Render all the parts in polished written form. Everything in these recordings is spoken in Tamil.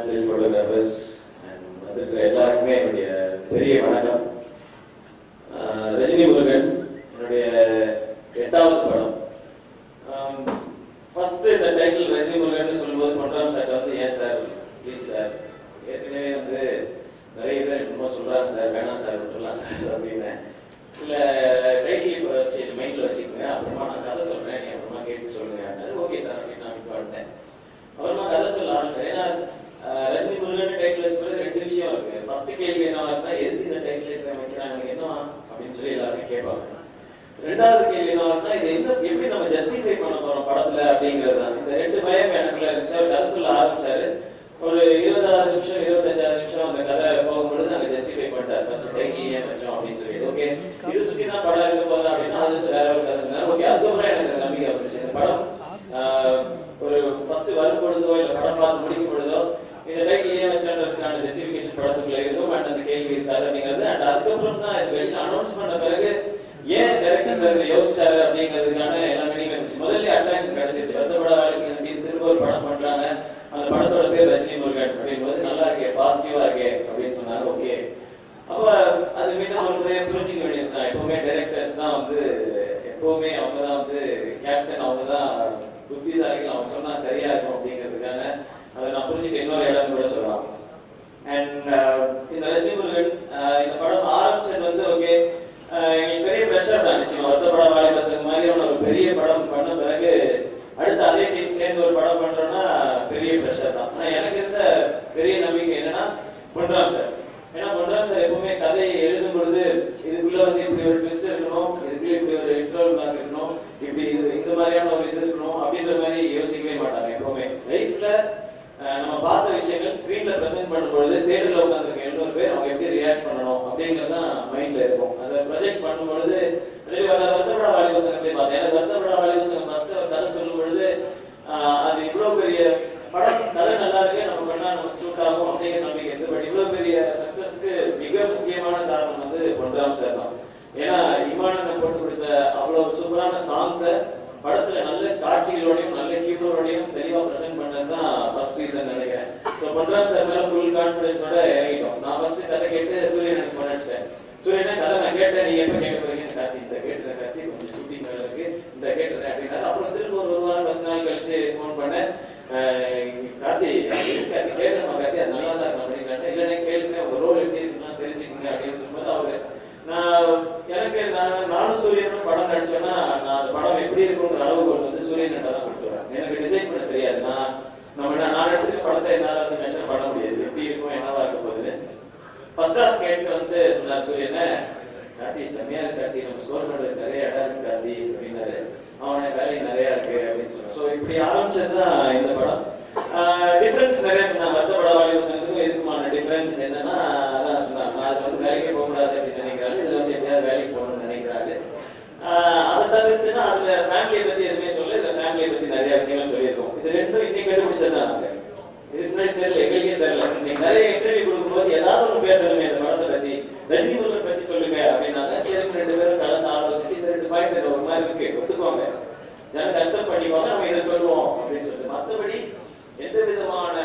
ஸ்டில் ஃபோட்டோகிராஃபர்ஸ் அண்ட் வந்திருக்கிற எல்லாருக்குமே என்னுடைய பெரிய வணக்கம். ரஜினி முருகன் என்னுடைய 8வது படம். ஃபர்ஸ்ட் இந்த டைட்டில் ரஜினி முருகன் சொல்லும்போது பொன்ராம் சார்ட்ட வந்து ஏன் சார் ப்ளீஸ் சார், ஏற்கனவே வந்து நிறைய பேர் என்னமோ சொல்கிறாங்க சார், வேணாம் சார் விட்டுலாம் சார் அப்படின்னு. இல்லை டைட்டில் இப்போ வச்சு மைண்டில் வச்சுக்கோங்க, அப்புறமா நான் கதை சொல்கிறேன், நீ அப்புறமா கேட்டு சொல்லுங்க. அது ஓகே சார் அப்படின்னு நான் இப்போ வந்துட்டேன். அப்புறமா கதை சொல்ல ஆரம்பிச்சேன். ஏன்னா ரஜினி முருகன் டைட்டில் வச்சுக்கிறது 2 விஷயம் இருக்குது. ஃபர்ஸ்ட் கேள்வி என்ன இருக்குன்னா, எதுக்கு இந்த டைட்டில் இப்போ வைக்கிறாங்க, எனக்கு என்ன அப்படின்னு சொல்லி எல்லாருமே கேட்பாங்க. 2வது கேள்வி என்ன இருக்குன்னா, இது என்ன எப்படி நம்ம ஜஸ்டிஃபை பண்ண போகிறோம் படத்தில் அப்படிங்கிறது தான். இந்த 2 பயம் எனக்குள்ள இருந்துச்சு. அவர் கதை சொல்ல ஆரம்பிச்சாரு. ஒரு 20வது நிமிஷம் 25வது நிமிஷம் அந்த கதை போகும்பொழுது அங்கே ஜஸ்டிஃபை பண்ணிட்டார். ஃபர்ஸ்ட் டைட்டில் ஏன் வச்சோம் அப்படின்னு சொல்லிட்டு, ஓகே இது சுற்றி தான் படம் இருக்க போதா அப்படின்னா அது வேற ஒரு கதை சொன்னார். ஓகே அதுக்கப்புறம் எனக்கு நம்பிக்கை வந்துச்சு. இந்த படம் ஒரு ஃபர்ஸ்ட் வரும்பொழுதோ இல்லை படம் பார்த்து முடிக்கும் பொழுதோ இந்த டைட்டில் ஏன் வச்சான்றதுக்கான ஜஸ்டிஃபிகேஷன் படத்துக்குள்ள இருக்கும் அண்ட் அந்த கேள்வி இருக்காது அப்படிங்கிறது. அண்ட் அதுக்கப்புறம் தான் இது வெளியில் அனௌன்ஸ் பண்ண பிறகு ஏன் டைரக்டர் சார் இதை யோசிச்சாரு அப்படிங்கிறதுக்கான எல்லாமே இருந்துச்சு. முதல்ல அட்ராக்ஷன் கிடைச்சிருச்சு. வருத்தப்பட வேலைக்கு திரும்ப ஒரு படம் பண்றாங்க, அந்த படத்தோட பேர் ரஜினி முருகன் அப்படின்போது நல்லா இருக்கே, பாசிட்டிவா இருக்கே அப்படின்னு சொன்னாங்க. ஓகே அப்போ அது மீண்டும் ஒரு முறையை புரிஞ்சுக்க வேண்டியது தான். எப்பவுமே டைரக்டர்ஸ் தான் வந்து எப்பவுமே அவங்க தான் வந்து கேப்டன், அவங்க தான் புத்திசாலிகள், அவங்க சொன்னா சரியா இருக்கும் அப்படிங்கிறதுக்கான அதை நான் புரிஞ்சுட்டு இன்னொரு இடம் கூட சொல்லலாம். அண்ட் இந்த ரஜினி முருகன் இந்த படம் ஆரம்பிச்சது வந்து ஓகே எங்களுக்கு பெரிய ப்ரெஷர் தான். நிச்சயமா வருத்தப்பட வாழை பசங்க மாதிரியான ஒரு பெரிய படம் பண்ண பிறகு அடுத்து அதே டீம் சேர்ந்து ஒரு படம் பண்றோம்னா பெரிய ப்ரெஷர் தான். ஆனால் எனக்கு இருந்த பெரிய நம்பிக்கை என்னன்னா பொன்ராம் சார். ஏன்னா பொன்ராம் சார் எப்பவுமே கதையை எழுதும் பொழுது இதுக்குள்ள வந்து இப்படி ஒரு ட்விஸ்ட் இருக்கணும், இதுக்குள்ள இப்படி ஒரு இன்ட்ரோல் பிளாக் இருக்கணும், இப்படி இந்த மாதிரியான ஒரு இது இருக்கணும் அப்படின்ற மாதிரி யோசிக்கவே மாட்டாங்க. எப்பவுமே லைஃப்ல நம்ம பார்த்த விஷயங்கள் ஸ்கிரீன்ல பிரசன்ட் பண்ணும்பொழுது தியேட்டர்ல உட்காந்துருக்க 700 பேர் அவங்க எப்படி ரியாக்ட் பண்ணணும் அப்படிங்கிறது தான் மைண்ட்ல இருக்கும். அதை ப்ரொஜெக்ட் பண்ணும்பொழுது வருத்தப்பட வாலிப சங்கத்தை பார்த்தேன். எனக்கு வருத்தப்பட வாலிப சங்கம் ஃபர்ஸ்ட் ஒரு கதை சொல்லும் பொழுது அது இவ்வளவு பெரிய படம், கதை நல்லா இருக்கு, நம்ம பண்ணா நமக்கு சூட் ஆகும் அப்படிங்கிற நம்பிக்கை இருந்து. பட் இவ்வளவு பெரிய சக்சஸ்க்கு மிக முக்கியமான காரணம் வந்து பொன்ராம் சார் தான். ஏன்னா இமானந்தம் போட்டு கொடுத்த அவ்வளவு சூப்பரான சாங்ஸை படத்துல நல்ல காட்சிகளோடையும் நல்ல ஹீரோடையும் தெளிவா பிரசன்ட் பண்ணது தான் ஃபர்ஸ்ட் ரீசன் நினைக்கிறேன். ஸோ பொன்ராம் சார் மேல ஃபுல் கான்ஃபிடன்ஸோட இறங்கிட்டோம். நான் ஃபர்ஸ்ட் கதை கேட்டு சூரியனுக்கு ஃபோன் அடிச்சிட்டேன். சூரியனை கதை நான் கேட்டேன், நீங்க எப்ப கேட்க போறீங்கன்னு. கார்த்தி இந்த கேட்டுறேன், கார்த்தி கொஞ்சம் ஷூட்டிங் வேலை இருக்கு, இந்த கேட்டுறேன் அப்படின்னாரு. அப்புறம் திரும்ப ஒரு வாரம் 10 நாள் கழிச்சு ஃபோன் பண்ணேன். கார்த்தி கார்த்தி கேட்கணுமா கார்த்தி, அது நல்லா தான் இருக்கும் அப்படின்னாரு. இல்லைன்னா கேளுங்க, ஒரு ரோல் எப்படி இருக்குன்னு தெரிஞ்சுக்கங்க அப்படின்னு சொல்லும்போது அவரு எனக்கு நானும் சூரியனும் படம் நடிச்சோன்னா நான் அந்த படம் எப்படி இருக்குங்கிற அளவுக்கு வந்து சூரியன் தான் கொடுத்துருவேன். எனக்கு டிசைன் பண்ண தெரியாது. நான் நடிச்சிருக்க படத்தை என்னால் வந்து மெஷர் பண்ண முடியாது, எப்படி இருக்கும் என்னவா இருக்க போகுதுன்னு. ஃபர்ஸ்ட் ஹாஃப் கேட்டு வந்து சொன்னார் சூரியனை, கார்த்தி செம்மையா இருக்கு கார்த்தி, நம்ம ஸ்கோர் பண்ணுறது நிறைய இடம் இருக்கு கார்த்தி அப்படின்னாரு. அவனை வேலை நிறையா இருக்கு அப்படின்னு சொன்னான். ஸோ இப்படி ஆரம்பிச்சது தான் இந்த படம். டிஃப்ரென்ஸ் நிறைய சொன்னாங்க. வருத்தப்பட வாலிப சங்கத்துக்கும் இதுக்குமான டிஃப்ரென்ஸ் என்னன்னா அதான் சொன்னாங்க. நான் அது வந்து வேலைக்கே போகக்கூடாது அப்படின்னு நினைக்கிறாரு, இதில் வந்து எப்படியாவது வேலைக்கு போகணும்னு நினைக்கிறாரு. அதை தவிர்த்துன்னா அதுல ஃபேமிலியை பத்தி எதுவுமே சொல்ல, இதுல ஃபேமிலியை பத்தி நிறைய விஷயங்கள் சொல்லியிருக்கோம். இது ரெண்டும் இன்னைக்கு கண்டுபிடிச்சதுதான். நாங்க இதுக்கு முன்னாடி தெரியல, எங்களுக்கே தெரியல. இன்னைக்கு நிறைய இன்டர்வியூ கொடுக்கும்போது ஏதாவது ஒன்று பேசணுமே இந்த படத்தை பத்தி, ரஜினி முருகன் பத்தி சொல்லுங்க அப்படின்னாங்க. சரி 2 பேரும் கலந்து ஆலோசிச்சு இந்த 2 பாயிண்ட் ஒரு மாதிரி இருக்கு, ஒத்துக்குவாங்க, ஜனங்க அக்செப்ட் பண்ணிக்குவாங்க, நம்ம இதை சொல்லுவோம் அப்படின்னு சொல்லிட்டு. மற்றபடி எந்த விதமான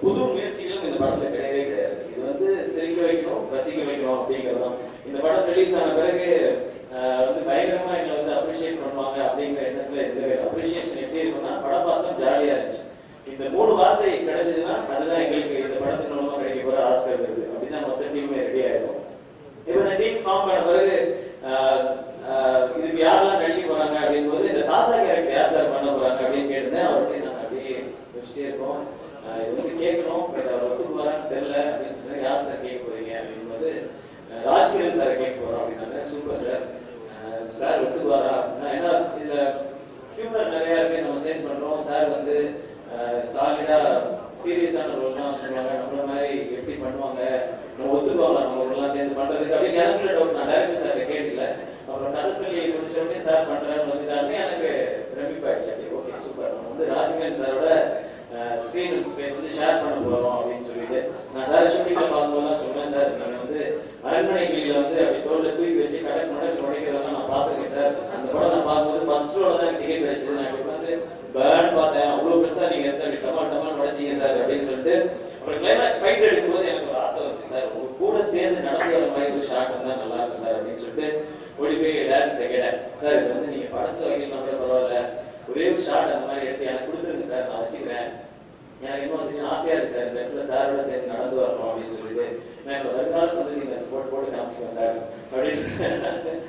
புது முயற்சிகளும் இந்த படத்துல கிடையவே கிடையாது. இது வந்து சிரிக்க வைக்கணும், ரசிக்க வைக்கணும் அப்படிங்கிறதும். இந்த படம் ரிலீஸ் ஆன பிறகு வந்து பயங்கரமா எங்களை வந்து அப்ரிஷியேட் பண்ணுவாங்க அப்படிங்கிற எண்ணத்துல இருந்தவே. அப்ரிஷியேஷன் எப்படி இருக்குன்னா, படம் பார்த்தோம் ஜாலியா இருந்துச்சு, இந்த 3 வார்த்தை கிடைச்சதுன்னா அதுதான் எங்களுக்கு இந்த படத்தின் மூலமா கிடைக்க போற ஆஸ்கர் இருக்குது அப்படிதான் மொத்த டீமே ரெடி ஆயிருக்கும். இப்போ இந்த டீம் ஃபார்ம் பண்ண பிறகு இதுக்கு யாரெல்லாம் நடிக்க போறாங்க அப்படின் போது இந்த தாத்தா கேரக்டர் யார் சார் பண்ண போறாங்க அப்படின்னு கேட்டிருந்தேன். அவர்கிட்ட நாங்கள் அப்படியே யோசிச்சே இருக்கோம். இது வந்து கேட்கணும், பட் அவர் ஒத்துக்கு வரான்னு தெரியல அப்படின்னு சொன்னாங்க. யார் சார் கேட்க போறீங்க அப்படின்னு போது ராஜ்கிரண் சாரை கேட்க போறோம் அப்படின்னாங்க. சூப்பர் சார், சார் ஒத்துக்குவாரா அப்படின்னா, ஏன்னா இதுல ஹியூமர் நிறைய இருக்கு, நம்ம சேர்ந்து பண்றோம். சார் வந்து சாலிடா சீரியஸான ரோல் தான் பண்ணுவாங்க, நம்மள மாதிரி எப்படி பண்ணுவாங்க, நம்ம ஒத்துக்குவாங்க நம்ம ரோல்லாம் சேர்ந்து பண்றதுக்கு அப்படின்னு எனக்குள்ள டவுட். நான் டைரக்டர் சார்கிட்ட கேட்டுக்கல. அப்புறம் கதை சொல்லி முடிச்ச உடனே சார் பண்றாருன்னு வந்துட்டாருன்னு எனக்கு பிரமிப்பாயிடுச்சு. அப்படி ஓகே சூப்பர், நம்ம வந்து ராஜ்கிரண் சாரோட ஸ்க்ரீன் ஸ்பேஸ் வந்து ஷேர் பண்ண போறோம் அப்படின்னு சொல்லிட்டு நான் சார் ஷூட்டிங்ல பார்க்கும்போதுலாம் சொன்னேன். சார் நீங்க வந்து அரண்மனை கிளியில வந்து அப்படி தோல்ல தூக்கி வச்சு கடக்கு மடக்கு உடைக்கிறதெல்லாம் நான் பார்த்துருக்கேன் சார். அந்த படம் நான் பார்க்கும்போது ஃபர்ஸ்ட் ரோல தான் டிக்கெட் கிடைச்சது. நான் இப்ப வந்து பேர்ன் பார்த்தேன், அவ்வளவு பெருசா நீங்க டமால் டமால் உடைச்சிங்க சார் அப்படின்னு அப்படின்னு சொல்லிட்டு ஒரு கிளைமேக்ஸ் ஃபைட் எடுக்கும்போது எனக்கு ஒரு ஆசை வச்சு, சார் உங்க கூட சேர்ந்து நடந்து வர மாதிரி ஒரு ஷாட் இருந்தால் நல்லா இருக்கும் சார் அப்படின்னு சொல்லிட்டு ஓடி போய் டேரக்டர் கேட்டேன். சார் இது வந்து நீங்க படத்துல வைக்கலாம் கூட பரவாயில்ல, ஒரே ஒரு ஷாட் அந்த மாதிரி எடுத்து எனக்கு கொடுத்துருங்க சார், நான் வச்சுக்கிறேன். எனக்கு இன்னும் வந்து ஆசையா இருக்கு சார், இந்த இடத்துல சாரோட சேர்ந்து நடந்து வரணும் அப்படின்னு சொல்லிட்டு நான் என்னோட வருங்கால சந்ததி இந்த போட்டு காமிச்சுக்கேன் சார் அப்படின்னு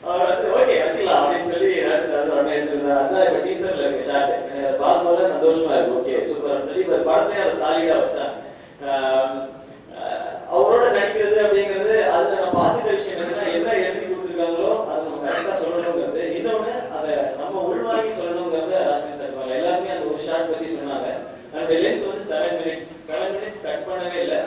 அவர் வந்து ஓகே வச்சுக்கலாம் அப்படின்னு சொல்லி சார் உடனே எடுத்துருந்தார். அதுதான் இப்போ டீசர்ல இருக்கு ஷாட். எனக்கு அதை பார்க்கும்போது சந்தோஷமா இருக்கு. ஓகே சூப்பர் சொல்லி இப்போ படத்தையும் அதை சாலிடா வச்சுட்டேன். அவரோட நடிக்கிறது அப்படிங்கிறது அதுல நான் பார்த்துட்ட விஷயம் என்னன்னா, என்ன எழுதி கொடுத்துருக்காங்களோ அதை நம்ம கரெக்டாக சொல்லணுங்கிறது, இன்னொன்று அதை நம்ம உள்வாங்கி சொல்லணுங்கிறத ராஜ்கமல் சார் இருப்பாங்க. எல்லாருமே அந்த ஒரு ஷாட் பத்தி சொன்னாங்க. அதனுடைய லென்த் வந்து 7 மினிட்ஸ் கட் பண்ணவே இல்லை.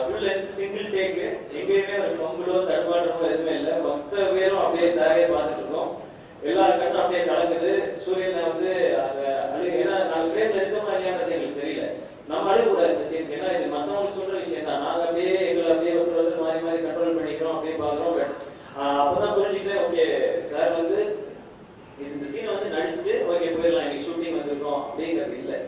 ஃபுல் லென்த் சிங்கிள் டேக்கு, எங்கேயுமே ஒரு ஃபம்புளோ தடுமாற்றமோ எதுவுமே இல்லை. மொத்த பேரும் அப்படியே சாரியை பார்த்துட்டு இருக்கோம். எல்லாரும் கண்ணும் அப்படியே கலங்குது. சூரியனை வந்து அந்த அழுகு, ஏன்னா நாங்கள் ஃப்ரேம்ல இருக்கோமா இல்லையான்றது எங்களுக்கு தெரியல. நம்ம அழுகக்கூடாது இந்த சீனுக்கு, ஏன்னா இது மற்றவங்களுக்கு சொல்ற விஷயம் தான். நாங்கள் அப்படியே எங்களை அப்படியே ஒருத்தர் மாறி மாறி கண்ட்ரோல் பண்ணிக்கிறோம், அப்படியே பார்க்குறோம். பட் அப்போதான் புரிஞ்சுக்கிட்டேன், ஓகே சார் வந்து இந்த சீனை வந்து நடிச்சுட்டு ஓகே போயிடலாம், இன்னைக்கு ஷூட்டிங் வந்திருக்கோம் அப்படிங்கிறது இல்லை.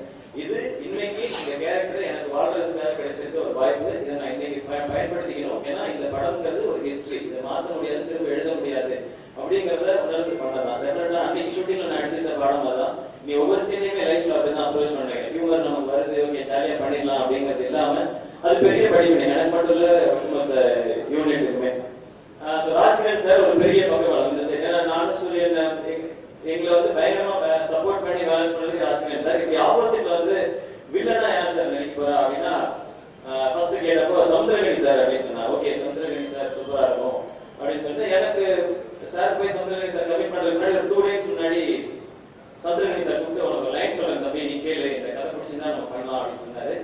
இது இன்னைக்கு இந்த கேரக்டர் எனக்கு வாழ்றதுக்காக கிடைச்சிருக்க ஒரு வாய்ப்பு. இதை நான் இன்னைக்கு பயன்படுத்திக்கணும். ஏன்னா இந்த படம்ங்கிறது ஒரு ஹிஸ்டரி, இதை மாற்ற முடியாது, திரும்ப எழுத முடியாது அப்படிங்கிறத உணர்ந்து பண்ணதான். டெஃபினட்டா அன்னைக்கு ஷூட்டிங்ல நான் எடுத்துக்கிட்ட பாடம் தான். நீ ஒவ்வொரு சீனையுமே லைஃப்ல அப்படிதான் அப்ரோச் பண்றீங்க. ஹியூமர் நமக்கு வருது, ஓகே ஜாலியா பண்ணிடலாம் அப்படிங்கிறது இல்லாம அது பெரிய படிப்பினை எனக்கு மட்டும் இல்ல, ஒட்டுமொத்த யூனிட்டுக்குமே. ராஜ்கமல் சார் ஒரு பெரிய பக்கம் இந்த சைட். ஏன்னா நானும் சூரியன் எங்களை வந்து பயங்கரமா சப்போர்ட் பண்ணி பேலன்ஸ் பண்ணது ராஜ்கமல் சார். இப்படி ஆப்போசிட்ல வந்து வில்லனா யார் சார் நடிக்க போறா அப்படின்னா, ஃபர்ஸ்ட் கேட்டப்போ சமுத்திரகனி சார் அப்படின்னு சொன்னா. ஓகே சமுத்திரகனி சார் சூப்பரா இருக்கும் அப்படின்னு சொல்லிட்டு எனக்கு சார் போய் சமுத்திரகனி சார் கமிட் பண்றதுக்கு முன்னாடி ஒரு 2 days முன்னாடி சமுத்திரகனி சார் கூப்பிட்டு உனக்கு ஒரு லைன் சொல்றேன் தம்பி, நீ கேளு, இந்த கதை பிடிச்சிருந்தா நம்ம பண்ணலாம் அப்படின்னு சொன்னாரு.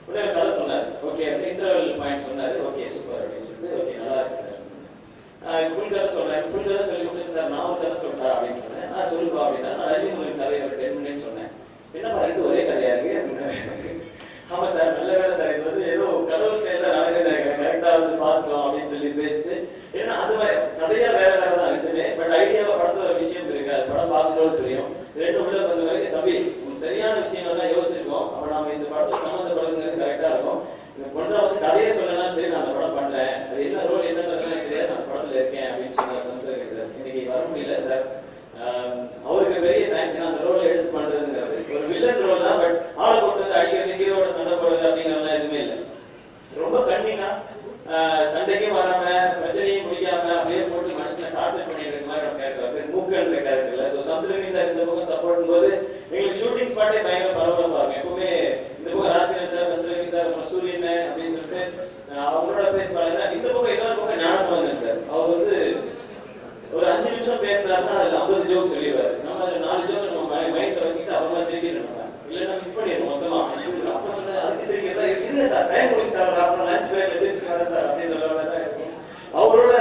உடனே கதை சொன்னார். ஓகே அப்படின்னு இன்டர்வல் பாயிண்ட் சொன்னாரு. ஓகே சூப்பர் அப்படின்னு சொல்லிட்டு ஓகே நல்லா இருக்கு சார், ஃபுல் கதை சொல்றேன். ஃபுல் கதை சொல்லி முடிச்சேன் சார், நான் ஒரு கதை சொல்லிட்டா அப்படின்னு சொன்னேன். சொல்லுப்பா அப்படின்னா, நான் ரஜினி முருகன் கதையை ஒரு 10 minutes சொன்னேன். என்னப்பா 2 ஒரே கதையா இருக்கு அப்படின்னு. ஆமா சார் நல்ல வேலை சார், இது வந்து ஏதோ கடவுள் செயல நடக்குது நினைக்கிறேன், கரெக்டா வந்து பார்த்துட்டோம் அப்படின்னு சொல்லி பேசிட்டு, ஏன்னா அது மாதிரி கதையா வேற வேற தான் ரெண்டுமே. பட் ஐடியாவை படத்துல ஒரு விஷயம் இருக்கு, அது படம் பார்க்கும்போது தெரியும். ரெண்டு உள்ள வந்த வரைக்கும் தம்பி சரியான விஷயம் தான் யோசிச்சிருக்கோம், அப்ப நம்ம இந்த படத்துல சம்மந்தப்படுறது கரெக்டா இருக்கும். இந்த பொண்ணை வந்து கதையை சொல்லலாம், சரி நான் அந்த படம் பண்றேன், அது என்ன ரோல் என்னன்றது எனக்கு தெரியாது, நான் படத்துல இருக்கேன் அப்படின்னு சொன்னார் சமுத்திரகனி சார். இன்னைக்கு வர முடியல சார், அவருக்கு பெரிய தேங்க்ஸ். அந்த ரோலை எடுத்து பண்றதுங்கிறது ஒரு வில்லன் ரோல் தான். பட் ஆளை போட்டு வந்து அடிக்கிறது, ஹீரோட சண்டை போடுறது அப்படிங்கிறதுலாம் எதுவுமே இல்லை. ரொம்ப கன்னிங்கா சண்டைக்கும் வராம பிரச்சனையும் முடிக்காம அப்படியே போட்டு மனசுல டார்ச்சர் பண்ணிட்டு இருக்க மாதிரி ஒரு கேரக்டர் மூக்கன்ற கேரக்டர்ல. ஸோ சமுத்திரகனி சார் இந்த பக்கம் சப்போர்ட் போது எங்களுக்கு ஷூட்டிங் ஸ்பாட்டே பயங்கர பரபரப்பா இருக்கும். எப்பவுமே இந்த பக்கம் ராஜ்கமல் சார், சமுத்திரகனி சார், அப்புறம் சூரியன் அப்படின்னு சொல்லிட்டு அவங்களோட பேசுவாங்க. இந்த பக்கம் இன்னொரு பக்கம் ஞானசம்பந்தன் சார், அவர் வந்து ஒரு 5 நிமிஷம் பேசுறாருன்னா அதுல 50 ஜோக் சொல்லிடுவாரு. நம்ம 4 ஜோக் நம்ம மைண்ட்ல வச்சுக்கிட்டு அப்புறமா சிரிக்கிறோம், நம்ம இல்லைன்னா மிஸ் பண்ணிடுறோம் மொத்தமா. அப்ப சொன்னது அதுக்கு சிரிக்கிறதா இல்லை சார், டைம் கொடுங்க சார், அப்புறம் லஞ்ச் பிரேக்ல சிரிச்சு வரேன் சார் அப்படின்ற தான் இருக்கும். அவரோட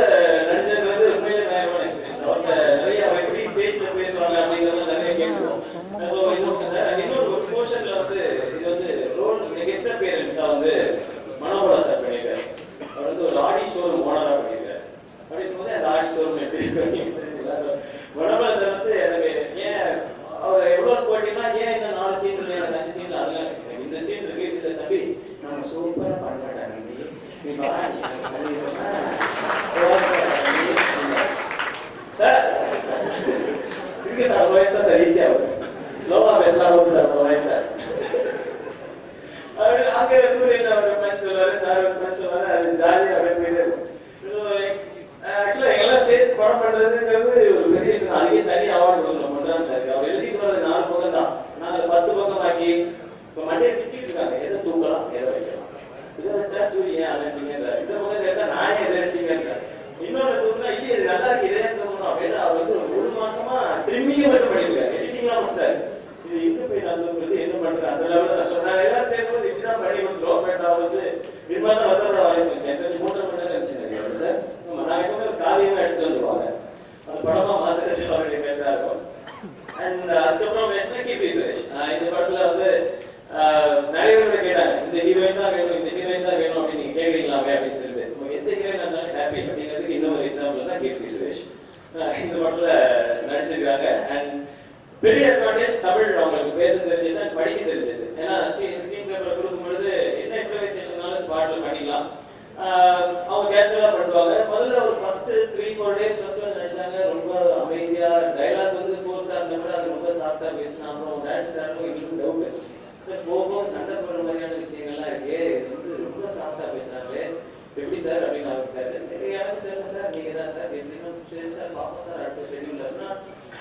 நடிச்சது உண்மையிலே பயங்கரமான எக்ஸ்பீரியன்ஸ். அவர்கிட்ட நிறைய எப்படி ஸ்டேஜ்ல பேசுவாங்க அப்படிங்கறத நிறைய கேட்டுருவோம். ஸோ இது ஓகே சார். இன்னொரு ஒரு போர்ஷன்ல வந்து இது வந்து ரோல் கெஸ்ட் அப்பியரன்ஸா வந்து மனோகரா சார் பண்ணியிருக்காரு. அவர் வந்து ஒரு ஆடி ஷோரூம் ஓனரா பண்ணியிருக்காரு. அப்படிங்கும் போது அந்த ஆடி ஷோரூம் எப்படி தெரியல. மனோகரா சார் வந்து எனக்கு ஏன் அவர் எவ்வளவு ஸ்போர்ட்டிவ்னா, ஏன் இந்த 4 சீன் இருக்கு, எனக்கு 5 சீன், அதெல்லாம் இந்த சீன் இருக்கு, இதுல தம்பி நாங்க சூப்பரா பண்ண மாட்டாங்க, நீ வா சார் இருக்கு சார், வயசு தான் சார் ஈஸியா ஆகுது, ஸ்லோவா பேசலாம் போது சார் வயசு சார். அவரு அங்க சூரியன் அவர் பஞ்ச் சொல்லுவாரு, சார் பஞ்ச் சொல்லுவாரு, அது ஜாலியா போயிட்டே இருக்கும். ஆக்சுவலா எல்லாம் சேர்த்து படம் பண்றதுங்கிறது ஒரு பெரிய விஷயம். அதுக்கே தனி அவார்டு கொடுக்கணும் பண்றாங்க சார். அவர் எழுதிட்டு போறது 4 பக்கம் தான், நாங்க 10 பக்கம் ஆக்கி இப்ப மண்டையை பிச்சுட்டு இருக்காங்க, எதை தூக்கலாம் எதை வைக்கலாம், இதை வச்சா சூரியன் அதை எடுத்தீங்கன்ற, இந்த பக்கம் கேட்டா நானே எதை எடுத்தீங்கன்ற, இன்னொன்று தூக்குனா இல்லையே இது நல்லா இருக்கு இதே தூக்கணும் அப்படின்னு அவர் வந்து 1 மாசமா ட்ரிம்மிங்க மட்டும் பண்ணிருக்காரு, எடிட்டிங்லாம் முடிச்சிட்டாரு. இது எங்க போய் நான் தூக்குறது என்ன பண்றது அந்த லெவலில் தான் சொன்னாங்க. எல்லாரும் சேர்க்கும்போது இப்படிதான் பண்ணி கொடுத்துருவோம். பட் அவர் வந்து இது மாதிரி தான் வந்தப்பட வேலையை சொல்லிச்சேன். 3 மணி நேரம் இருந்துச்சு சார். நான் எப்பவுமே ஒரு காவியமா எடுத்துட்டு வந்துருவாங்க, அந்த படமா மாத்துறது அவருடைய கேட்டா இருக்கும். அண்ட் அதுக்கப்புறம் பேசினா கீர்த்தி சுரேஷ். இந்த படத்துல வந்து நிறைய பேர் கேட்டாங்க, இந்த ஹீரோயின் தான் வேணும், இந்த ஹீரோயின் தான் வேணும் அப்படின்னு நீங்க கேட்குறீங்களாமே அப்படின்னு சொல்லிட்டு. உங்களுக்கு எந்த ஹீரோயின் இருந்தாலும் ஹாப்பி அப்படிங்கிறதுக்கு இன்னொரு எக்ஸாம்பிள் தான் கீர்த்தி சுரேஷ். இந்த படத்துல நடிச்சிருக்காங்க. அண்ட் பெரிய அட்வான்டேஜ் தமிழ் அவங்களுக்கு பேச தெரிஞ்சது, படிக்க தெரிஞ்சது. ஏன்னா சீன் பேப்பர் கொடுக்கும்பொழுது 3-4 days ஃபர்ஸ்ட் வந்து நடிச்சாங்க. ரொம்ப அமைதியா டயலாக் வந்து ஃபோர்ஸா இருந்தா கூட அது ரொம்ப சாஃப்டா பேசினா. அப்புறம் டேரக்டர் சார்க்கும் எங்களுக்கு டவுட், சார் போக சண்டை போடுற மாதிரியான விஷயங்கள்லாம் இருக்கு, இது வந்து ரொம்ப சாஃப்டா பேசுறாங்களே எப்படி சார் அப்படின்னு அவர் கேட்டாரு. எனக்கு தெரியல சார், நீங்க தான் சார் எப்படின்னா சரி சார் பார்ப்போம் சார் அடுத்த ஷெட்யூல் அப்படின்னா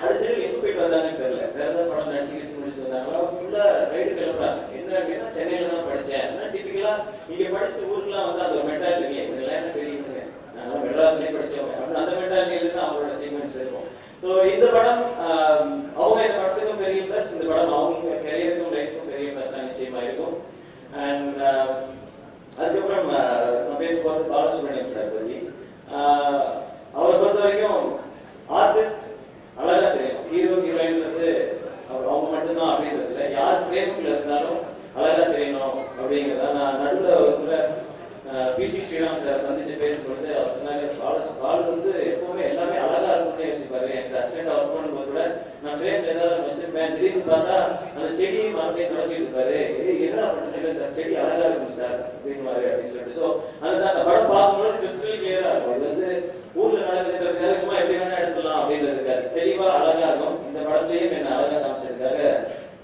அடுத்த ஷெட்யூல் எங்கே போயிட்டு வந்தாங்கன்னு தெரியல. வேற ஏதாவது படம் நடிச்சு கிடிச்சு முடிச்சுட்டு வந்தாங்களா, ஃபுல்லா ரைடு கிளம்புறாங்க. என்ன அப்படின்னா சென்னையில தான் படித்தேன். டிப்பிக்கலா இங்கே படிச்சுட்டு ஊருக்குலாம் வந்து அந்த மென்டாலிட்டி இதெல்லாம் என்ன பெரியவங்க, நாங்களாம் மெட்ராஸ்லேயே படித்தவங்க அப்படின்னு அந்த மென்டாலிட்டியில தான் அவங்களோட சீக்வன்ஸ் இருக்கும். ஸோ இந்த படம் அவங்க இந்த படத்துக்கும் பெரிய ப்ளஸ், இந்த படம் அவங்க கரியருக்கும் லைஃப்க்கும் பெரிய ப்ளஸ்ஸாக நிச்சயமா இருக்கும். அண்ட் அதுக்கப்புறம் நான் பேச போகிறது பாலசுப்ரமணியம் சார் பற்றி. அவரை பொறுத்த வரைக்கும் ஆர்டிஸ்ட் அழகா தெரியும், ஹீரோ ஹீரோயின்றது அவங்க மட்டும்தான் அப்படின்றது இல்லை, யார் ஃப்ரேமுக்குள்ள இருந்தாலும் அழகா தெரியணும் அப்படிங்கிறதா. நான் நடுவில் ஒரு முறை பிசி ஸ்ரீராம் சார் சந்திச்சு பேசும்பொழுது அவர் சொன்னாங்க, பாலு வந்து எப்பவுமே எல்லாமே அழகா இருக்கும்னு யோசிப்பாரு. எனக்கு அசிஸ்டண்டா ஒர்க் பண்ணும்போது கூட நான் ஃப்ரேம்ல ஏதாவது வச்சிருப்பேன், திடீர்னு பார்த்தா அந்த செடியும் மரத்தையும் தொடச்சிட்டு இருப்பாரு. என்ன பண்ணுறது இல்லை சார், செடி அழகா இருக்கும் சார் அப்படின்னு சொல்லிட்டு. ஸோ அதுதான் அந்த படம் பார்க்கும்போது கிறிஸ்டல் கிளியரா இருக்கும். இது வந்து ஊர்ல நடக்குதுன்றதுக்காக சும்மா எப்படி வேணா எடுத்துடலாம் அப்படின்றதுக்காக தெளிவா அழகா இருக்கும். இந்த படத்துலயும் என்ன அழகா காமிச்சதுக்காக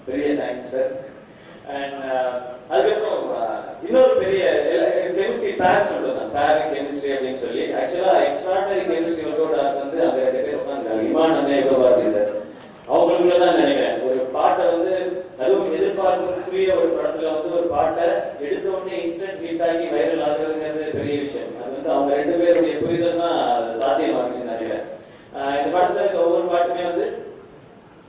பெரிய தேங்க்ஸ் சார். அண்ட் அதுக்கப்புறம் இன்னொரு பெரிய கெமிஸ்ட்ரி பேர் சொல்றேன், பேர் கெமிஸ்ட்ரி அப்படின்னு சொல்லி. ஆக்சுவலா எக்ஸ்ட்ராடனரி கெமிஸ்ட்ரி ஒர்க் அவுட் ஆகிறது வந்து அங்க 2 பேர் உட்காந்துருக்காங்க, இமான் அண்ணன் யுகபாரதி சார். அவங்களுக்குள்ளதான் நினைக்கிறேன் ஒரு பாட்டை வந்து, அதுவும் எதிர்பார்ப்புக்குரிய ஒரு படத்துல வந்து ஒரு பாட்டை எடுத்த உடனே இன்ஸ்டன்ட் ஹிட் ஆக்கி வைரல் ஆகுறதுங்கிறது பெரிய விஷயம். அது வந்து அவங்க 2 பேருடைய புரிதல் தான் சாத்தியமாக்குச்சுன்னு நினைக்கிறேன். இந்த படத்துல இருக்க ஒவ்வொரு பாட்டுமே வந்து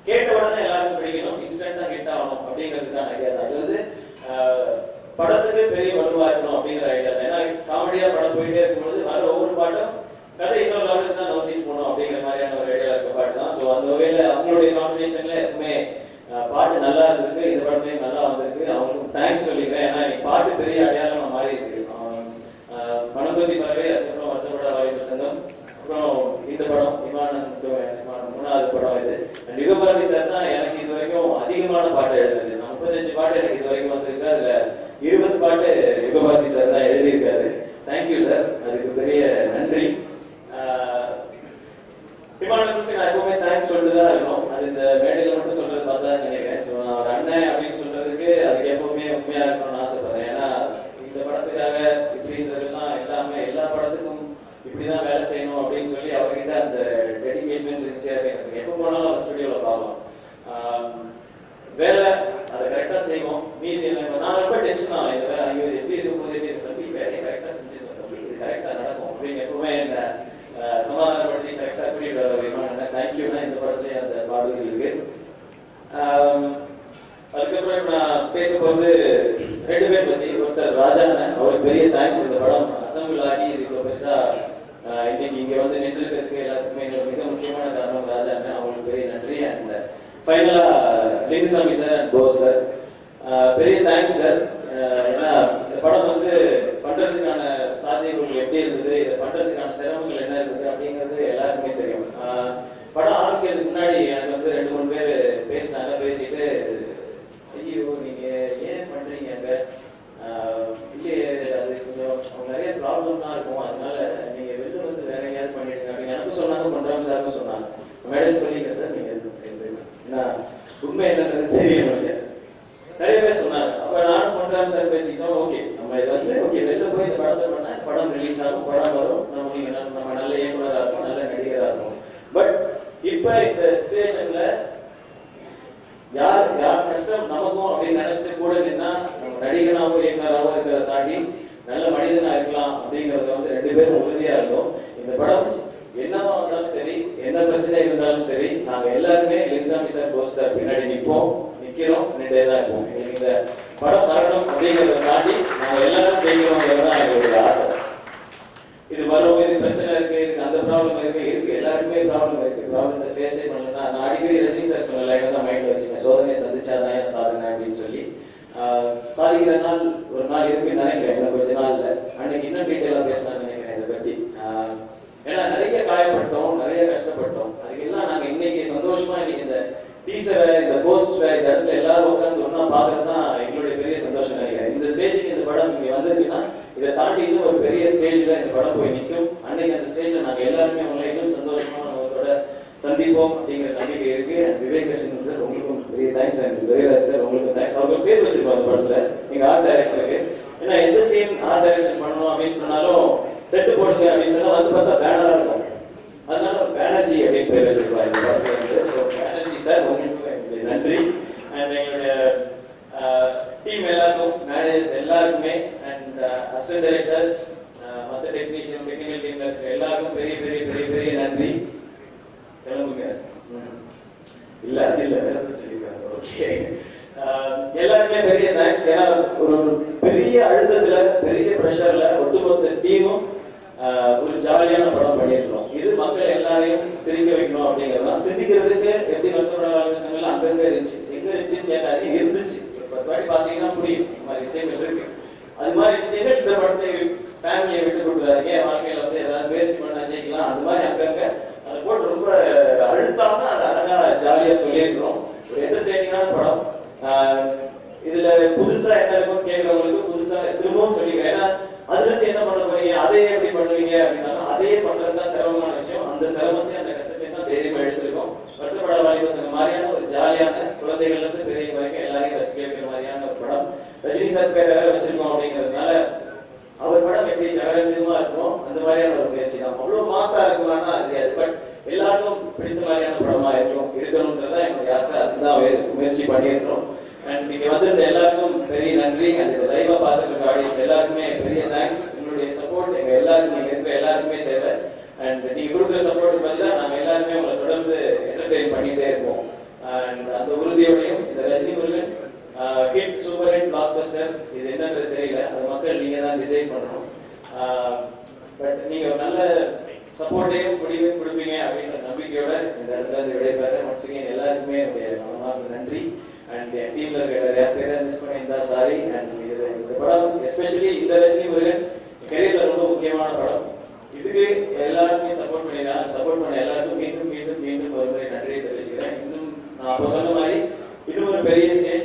கேட்ட உடனே எல்லாருக்கும் பிடிக்கணும், இன்ஸ்டன்டா ஹிட் ஆகணும் அப்படிங்கிறதுக்கான ஐடியா தான். அது வந்து படத்துக்கு பெரிய வலுவா இருக்கணும் அப்படிங்கிற ஐடியா தான். ஏன்னா காமெடியா படம் போயிட்டே இருக்கும்போது வர ஒவ்வொரு பாட்டும் கதை இன்னொரு லெவலுக்கு தான் நோத்திட்டு போகணும் அப்படிங்கிற மாதிரியான ஒரு ஐடியா இருக்க பாட்டு தான். ஸோ அந்த வகையில அவங்களுடைய காம்பினேஷன்ல எப்பவுமே பாட்டு நல்லா இருந்திருக்கு, இந்த படத்துலையும் நல்லா வந்திருக்கு. அவங்களுக்கு தேங்க்ஸ் சொல்லிக்கிறேன். ஏன்னா பாட்டு பெரிய அடையாளமா மாறி இருக்கு. மனம்பதி பறவை, அதுக்கப்புறம் வருத்தப்பட வாலிபர் சங்கம், அப்புறம் இந்த படம் இமான் 3வது படம் இது. யுகபாரதி சார் தான் எனக்கு இது வரைக்கும் அதிகமான பாட்டு எழுதுறது. 35 பாட்டு எனக்கு இது வரைக்கும் வந்திருக்கு, அதுல 20 பாட்டு யுகபாரதி சார் தான் எழுதியிருக்காரு. தேங்க்யூ சார், அதுக்கு பெரிய நன்றி. இமானுக்கு நான் எப்பவுமே தேங்க்ஸ் சொல்லிட்டு தான் இருக்கணும். அது இந்த மேடையில மட்டும் சொல்றது பார்த்தா நினைக்கிறேன். ஸோ நான் ஒரு அண்ணன் அப்படின்னு சொல்றதுக்கு அதுக்கு எப்பவுமே உண்மையா இருக்கணும்னு ஆசைப்படுறேன். ஏன்னா இந்த படத்துக்காக இப்படின்றதுலாம் எல்லாமே எல்லா படத்துக்கும் இப்படிதான் வேலை செய்யணும் அப்படின்னு சொல்லி அவர்கிட்ட அந்த டெடிகேஷன் சின்சியர் எனக்கு எப்போ போனாலும் அவர் ஸ்டுடியோவில் பார்க்கலாம். வேலை அதை கரெக்டாக செய்வோம். மீதி நான் ரொம்ப டென்ஷன் ஆகும், இந்த வேலை ஐயோ எப்படி இருக்கும் போது எப்படி இருக்கும் தம்பி, வேலையை கரெக்டாக செஞ்சுருக்கோம் தம்பி, இது கரெக்டாக நடக்கும் அப்படின்னு எப்பவுமே என்ன சமாதானப்படுத்தி கரெக்டாக கூட்டிகிட்டு வர வரைக்கும் தேங்க்யூனா இந்த படத்துலேயே அந்த பாடல்கள் இருக்கு. அதுக்கப்புறம் இப்போ நான் பேச போகிறது 2 பேர் பற்றி. ஒருத்தர் ராஜாண்ணன், அவருக்கு பெரிய தேங்க்ஸ். இந்த படம் அசம்பிள் ஆகி இது இவ்வளோ பெருசாக இன்னைக்கு இங்கே வந்து நின்று இருக்கிறதுக்கு எல்லாத்துக்குமே மிக முக்கியமான காரணம் ராஜாண்ணன், அவங்களுக்கு பெரிய நன்றி. அண்ட் ஃபைனலாக Lingusamy sir and Bose sir, பெரிய தேங்க்ஸ் சார். ஏன்னா இந்த படம் வந்து பண்ணுறதுக்கான சாத்தியங்கள் எப்படி இருந்தது, இதை பண்ணுறதுக்கான சிரமங்கள் என்ன இருந்தது அப்படிங்கிறது எல்லாருக்குமே தெரியும். படம் ஆரம்பிக்கிறதுக்கு முன்னாடி எனக்கு வந்து 2-3 பேர் பேசினாங்க. பேசிட்டு ஐயோ நீங்கள் ஏன் பண்ணுறீங்க அங்கே, இல்லையே அது கொஞ்சம் அவங்க நிறைய ப்ராப்ளம்லாம் இருக்கும், அதனால நீங்கள் வெளில வந்து வேற எங்கேயாவது பண்ணிடுங்க அப்படின்னு எனக்கும் சொன்னாங்க, பண்ணுறாங்க சார்னு சொன்னாங்க. மேடம் சொல்லிங்க சார், நீங்கள் ஏன்னா உண்மை என்னன்றது தெரியணும் இல்லையா சார். நிறைய பேர் சொன்னாங்க. அப்போ நானும் பண்ணுறாங்க சார் பேசிக்கிட்டோம். ஓகே நம்ம இது வந்து ஓகே வெளில போய் இந்த படத்தை பண்ணால் படம் ரிலீஸ் ஆகும், படம் வரும், நம்ம நல்ல இயக்குனராக இருக்கும், நல்ல நடிகராக இருக்கும். பட் இப்போ இந்த சிச்சுவேஷன்ல யார் கஷ்டம் நமக்கும் அப்படின்னு நினைச்சிட்டு கூட நின்னா நம்ம நடிகனாகவும் இயக்குனராகவும் இருக்கிறத தாண்டி நல்ல மனிதனா இருக்கலாம் அப்படிங்கறத வந்து 2 பேரும் உறுதியா இருக்கும். இந்த படம் என்னவா இருந்தாலும் சரி, என்ன பிரச்சனை இருந்தாலும் சரி, நாங்க எல்லாருமே லிங்குசாமி சார் போஸ் சார் பின்னாடி நிற்போம், நிக்கிறோம், நின்றே தான் இருப்போம். எங்களுக்கு இந்த படம் வரணும் அப்படிங்கிறத தாண்டி நாங்க எல்லாரும் ஜெயிக்கணுங்கிறதுதான் எங்களுடைய ஆசை. இது வரும், இது பிரச்சனை இருக்கு, இதுக்கு அந்த ப்ராப்ளம் இருக்கு, எல்லாருக்குமே ப்ராப்ளம் இருக்கு. ப்ராப்ளத்தை ஃபேஸே பண்ணலன்னா நான் அடிக்கடி ரஜினி சார் சொன்ன லைனை தான் மைண்ட்ல வச்சுக்கேன், சோதனையை சந்திச்சாதான் ஏன் சாதனை அப்படின்னு சொல்லி. சாதிக்கிற நாள் ஒரு நாள் இருக்குன்னு நினைக்கிறேன், இன்னும் கொஞ்ச நாள்ல. அன்னைக்கு இன்னும் டீட்டெயிலாக பேசலாம்னு நினைக்கிறேன் இதை பத்தி. ஏன்னா நிறைய காயப்பட்டோம், நிறைய கஷ்டப்பட்டோம். அதுக்கெல்லாம் நாங்க இன்னைக்கு சந்தோஷமா இன்னைக்கு இந்த டீசரை, இந்த போஸ்டரை, இந்த இடத்துல எல்லாரும் உட்காந்து ஒன்னா பாக்குறது தான் எங்களுடைய பெரிய சந்தோஷம் நினைக்கிறேன். இந்த ஸ்டேஜுக்கு இந்த படம் இங்க வந்திருக்குன்னா இதை தாண்டி இன்னும் ஒரு பெரிய ஸ்டேஜ்ல இந்த படம் போய் நிற்கும். அன்னைக்கு அந்த ஸ்டேஜ்ல நாங்க எல்லாருமே அவங்களை இன்னும் சந்திப்போம் அப்படிங்கிற நம்பிக்கை இருக்கு. விவேக் கிருஷ்ணன் சார் உங்களுக்கும் பெரிய தேங்க்ஸ், அண்ட் ரவிராஜ் சார் உங்களுக்கு தேங்க்ஸ். அவங்களுக்கு பேர் வச்சிருக்கோம் அந்த படத்துல எங்க ஆர்ட் டைரக்டருக்கு. ஏன்னா எந்த சீன் ஆர்ட் டைரக்ஷன் பண்ணணும் அப்படின்னு சொன்னாலும் செட்டு போடுங்க அப்படின்னு சொன்னா வந்து பார்த்தா பேனரா இருக்கும். அதனால பேனர்ஜி அப்படின்னு பேர் வச்சிருக்கோம் இந்த படத்துல வந்து. ஸோ பேனர்ஜி சார் உங்களுக்கு எங்களுடைய நன்றி. அண்ட் எங்களுடைய டீம் எல்லாருக்கும், மேனேஜர்ஸ் எல்லாருக்குமே, அண்ட் அசிஸ்டன்ட் டைரக்டர்ஸ், மற்ற டெக்னீஷியன், டெக்னிக்கல் டீம்ல இருக்க எல்லாருக்கும் பெரிய பெரிய பெரிய பெரிய நன்றி. கிளம்புங்க. இல்ல அது இல்ல வேற சொல்லியிருக்காங்க. ஓகே, எல்லாருக்குமே பெரிய தேங்க்ஸ். ஏன்னா ஒரு பெரிய அழுத்தத்துல பெரிய ப்ரெஷர்ல ஒட்டுமொத்த டீமும் ஒரு ஜாலியான படம் பண்ணியிருக்கோம். இது மக்கள் எல்லாரையும் சிரிக்க வைக்கணும் அப்படிங்கிறதான். சிந்திக்கிறதுக்கு எப்படி வருத்தப்பட விஷயங்கள் அங்கங்க இருந்துச்சு. எங்க இருந்துச்சுன்னு கேட்டாரு, இருந்துச்சு. பத்தி பாத்தீங்கன்னா புரியும் இந்த மாதிரி விஷயங்கள் இருக்கு. அது மாதிரி விஷயங்கள் இந்த படத்தை ஃபேமிலியை விட்டு கொடுத்துறாங்க. வாழ்க்கையில வந்து ஏதாவது முயற்சி பண்ணா ஜெயிக்கலாம். அது மாதிரி அங்கங்க அதை போட்டு ரொம்ப அழுத்தாம அதை அழகா ஜாலியா சொல்லியிருக்கிறோம். ஒரு என்டர்டெய்னிங்கான படம். இதுல புதுசா என்ன இருக்கும்னு கேட்கறவங்களுக்கு புதுசா திரும்பவும் சொல்லிக்கிறேன். ஏன்னா அதுல இருந்து என்ன பண்ண போறீங்க, அதே எப்படி பண்ணுவீங்க அப்படின்னா அதே பண்றதுதான் சிரமமான விஷயம். அந்த சிரமத்தை அந்த கஷ்டத்தை தான் தைரியமா எடுத்திருக்கோம். வருத்தப்பட வாலிப சங்கம் மாதிரியான ஒரு ஜாலியான குழந்தைகள்ல இருந்து பெரியவங்க வரைக்கும் எல்லாரையும் ரசிக்க வைக்கிற மாதிரியான ஒரு படம். ரஜினி சார் பேர் வேற வச்சிருக்கோம் அப்படிங்கிறதுனால அவர் படம் எப்படி ஜனரஞ்சகமா இருக்கும் அந்த மாதிரியான ஒரு முயற்சி தான். அவ்வளவு மாசா இருக்குமானா தெரியாது, பட் எல்லாருக்கும் பிடித்த மாதிரியான படமா இருக்கும் எடுக்கணும்ன்றதான் என்னுடைய ஆசை. அதுதான் முயற்சி பண்ணியிருக்கிறோம். அண்ட் நீங்க வந்து இந்த எல்லாருக்கும் பெரிய நன்றி. அண்ட் இந்த லைவா பார்த்துட்டு இருக்க ஆடியன்ஸ் எல்லாருக்குமே பெரிய தேங்க்ஸ். உங்களுடைய சப்போர்ட் எங்க எல்லாருக்கும், நீங்க இருக்கிற எல்லாருக்குமே தேவை. அண்ட் நீங்க கொடுக்குற சப்போர்ட் பதிலாக நாங்க எல்லாருமே உங்களை தொடர்ந்து என்டர்டெயின் பண்ணிட்டே இருப்போம். அண்ட் அந்த உறுதியோடையும் இந்த Rajini Murugan hit, super hit, black Bastar இது என்னன்றது தெரியல, அது மக்கள் நீங்க தான் டிசைட் பண்ணணும். பட் நீங்க நல்ல சப்போர்ட்டையும் முடிவையும் கொடுப்பீங்க அப்படின்ற நம்பிக்கையோட இந்த இடத்துல இருந்து விடைபெற ஒன்ஸ் அகைன் எல்லாருக்குமே என்னுடைய மனமார்ந்த நன்றி. அண்ட் என் டீம்ல இருக்க நிறைய பேரை மிஸ் பண்ணியிருந்தா சாரி. அண்ட் இந்த படம் எஸ்பெஷலி இந்த ரஜினி முருகன் கரியர்ல ரொம்ப முக்கியமான படம். இதுக்கு எல்லாருக்குமே சப்போர்ட் பண்ணிடுறேன். சப்போர்ட் பண்ண எல்லாருக்கும் மீண்டும் மீண்டும் மீண்டும் ஒரு முறை நன்றியை தெரிவிச்சுக்கிறேன். இன்னும் நான் அப்போ சொன்ன மாதிரி இன்னும் ஒரு பெரிய ஸ்டேஜ்